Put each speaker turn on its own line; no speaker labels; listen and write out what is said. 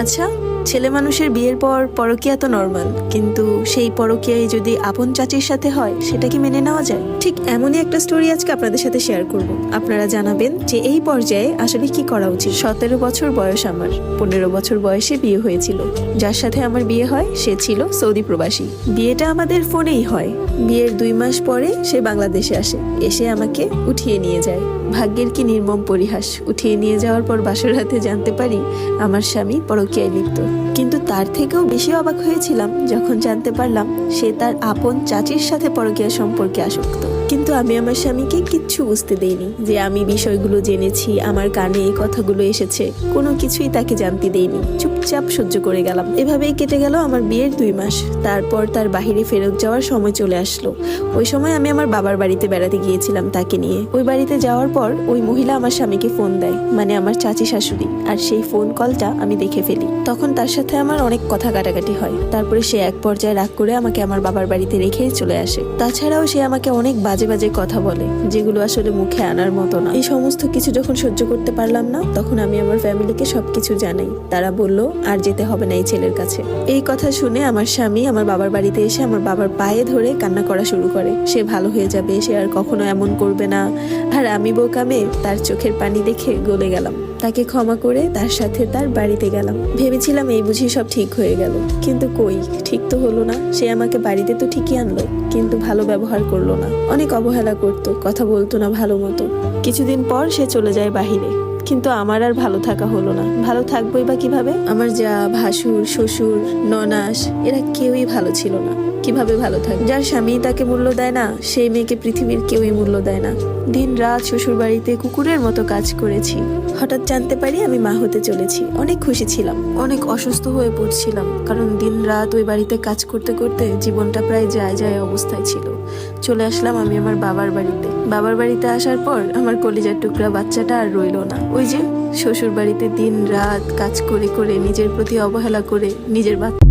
আচ্ছা, ছেলে মানুষের বিয়ের পর পরকীয়া তো নর্মাল, কিন্তু সেই পরকীয়ায় যদি আপন চাচির সাথে হয় সেটা কি মেনে নেওয়া যায়? ঠিক এমনই একটা স্টোরি আজকে আপনাদের সাথে শেয়ার করব। আপনারা জানাবেন যে এই পর্যায়ে আসলে কি করা উচিত। 17 বছর বয়স আমার, 15 বছর বয়সে বিয়ে হয়েছিল। যার সাথে আমার বিয়ে হয় সে ছিল সৌদি প্রবাসী। বিয়েটা আমাদের ফোনেই হয়। বিয়ের 2 মাস পরে সে বাংলাদেশে আসে, এসে আমাকে উঠিয়ে নিয়ে যায়। ভাগ্যের কি নির্মম পরিহাস, উঠিয়ে নিয়ে যাওয়ার পর বাসর রাতে জানতে পারি আমার স্বামী পরকীয়ায় লিপ্ত। কিন্তু তার থেকেও বেশি অবাক হয়েছিলাম যখন জানতে পারলাম সে তার আপন চাচির সাথে পরকীয়া সম্পর্কে আসক্ত। কিন্তু আমি আমার স্বামীকে কিচ্ছু বুঝতে দেইনি যে আমি বিষয়গুলো জেনেছি, আমার কানে এই কথাগুলো এসেছে, কোনো কিছুই তাকে জানতে দেইনি। চুপচাপ সহ্য করে গেলাম। এভাবেই কেটে গেল আমার বিয়ের 2 মাস। তারপর তার বাহিরে ফেরত যাওয়ার সময় চলে আসলো। ওই সময় আমি আমার বাবার বাড়িতে বেড়াতে গিয়েছিলাম তাকে নিয়ে। ওই বাড়িতে যাওয়ার পর ওই মহিলা আমার স্বামীকে ফোন দেয়, মানে আমার চাচি শাশুড়ি। আর সেই ফোন কলটা আমি দেখে ফেলি। তখন তার সাথে আমার অনেক কথা কাটাকাটি হয়। তারপরে সে এক পর্যায়ে রাগ করে আমাকে আমার বাবার বাড়িতে রেখেই চলে আসে। তাছাড়াও সে আমাকে অনেক বাজে বাজে কথা বলে, যেগুলো আসলে মুখে আনার মতো না। এই সমস্ত কিছু যখন সহ্য করতে পারলাম না, তখন আমি আমার ফ্যামিলিকে সবকিছু জানাই। তারা বলল আর যেতে হবে না এই ছেলের কাছে। এই কথা শুনে আমার স্বামী আমার বাবার বাড়িতে এসে আমার বাবার পায়ে ধরে কান্না করা শুরু করে। সে ভালো হয়ে যাবে, সে আর কখনো এমন করবে না। আর আমি বোকামে তার চোখের পানি দেখে গলে গেলাম। তাকে ক্ষমা করে তার সাথে তার বাড়িতে গেলাম। ভেবেছিলাম এই বুঝি সব ঠিক হয়ে গেল, কিন্তু কই, ঠিক তো হলো না। সে আমাকে বাড়িতে তো ঠিকই আনলো, কিন্তু ভালো ব্যবহার করলো না। অনেক অবহেলা করতো, কথা বলতো না ভালো মতো। কিছুদিন পর সে চলে যায় বাহিরে, কিন্তু আমার আর ভালো থাকা হলো না। ভালো থাকবোই বা কিভাবে? আমার যা ভাসুর, শ্বশুর, ননাস, এরা কেউই ভালো ছিল না। কিভাবে ভালো থাকবে? যার স্বামী তাকে মূল্য দেয় না, সেই মেয়েকে পৃথিবীর কেউই মূল্য দেয় না। দিন রাত শ্বশুর বাড়িতে কুকুরের মতো কাজ করেছি। হঠাৎ জানতে পারি আমি মা হতে চলেছি। অনেক খুশি ছিলাম, অনেক অসুস্থ হয়ে পড়ছিলাম, কারণ দিন রাত ওই বাড়িতে কাজ করতে করতে জীবনটা প্রায় যায় যায় অবস্থায় ছিল। চলে আসলাম আমি আমার বাবার বাড়িতে। বাবার বাড়িতে আসার পর আমার কলিজার টুকরা বাচ্চাটা আর রইল না। ওই যে শ্বশুর বাড়িতে দিন রাত কাজ করে করে নিজের প্রতি অবহেলা করে নিজের বাচ্চা